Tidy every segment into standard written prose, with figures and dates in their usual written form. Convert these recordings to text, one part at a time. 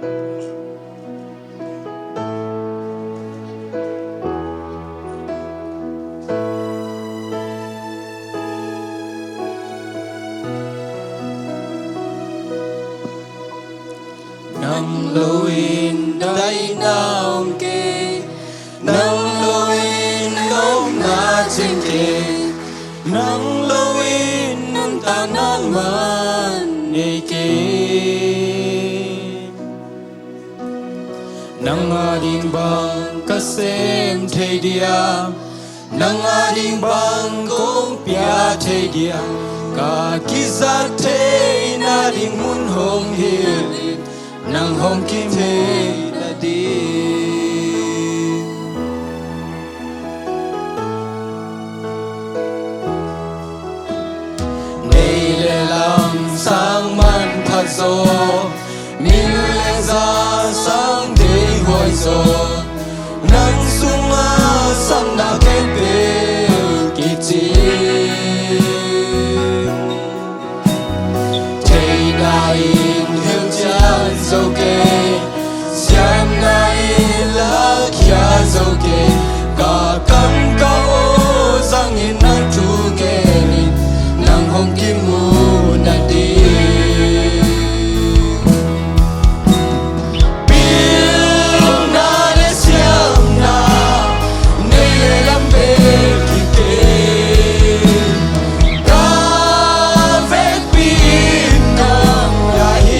nang luin dai naong ke nang luin ngom na ching ke nang luin nun tanan man ne ke nang ading bang kasem thei dia nang ading bang kong pia thei dia ka kizat thei na ding mun hong hil nang hong kim he la di nei le lam sang man phat zo min le za sang de hoi zo nang sung a sam na ke pe ki chi thei dai okay siam nai la kya zoke ka kam ka o sang in nang tu ke ni nang hong ki mu na di bil na le siam na nei le lam be ki ke ka ve pi na ya hi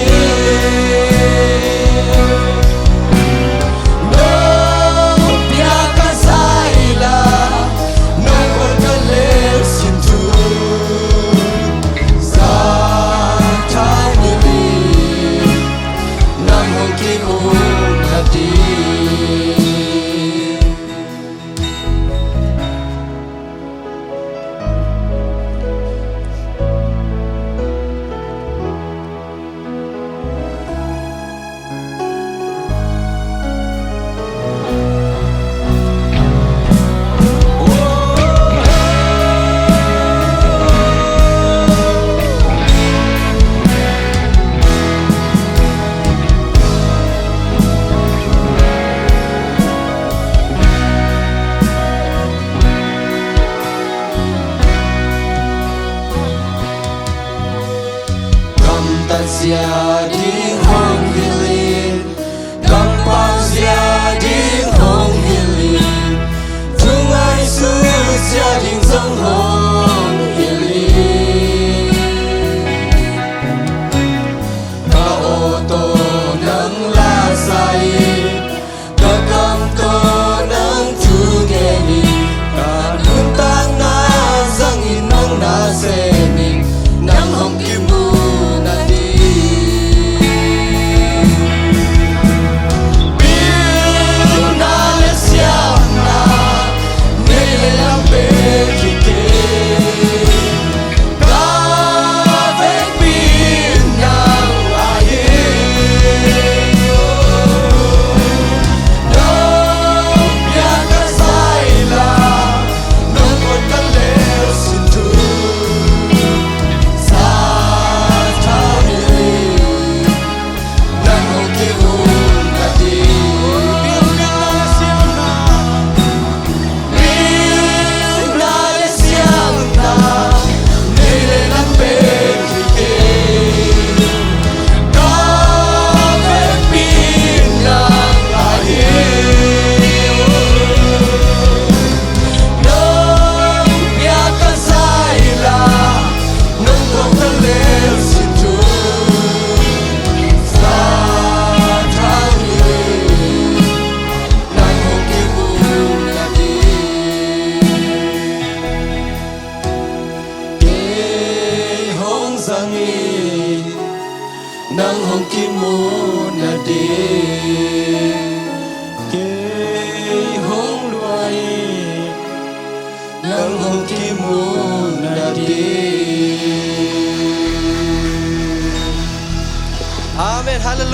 Sia ding hong hilin Gang pang sia ding hong hilin Tung ai su sia ding song hong hilin Ka o to nang la sai Ka kam to nang chu ge ni Ka nun tang na zang in nong na se ni Nang hong ki mu nang hong ki mu na di ke hong luai nang hong ki mu na di Amen hallelujah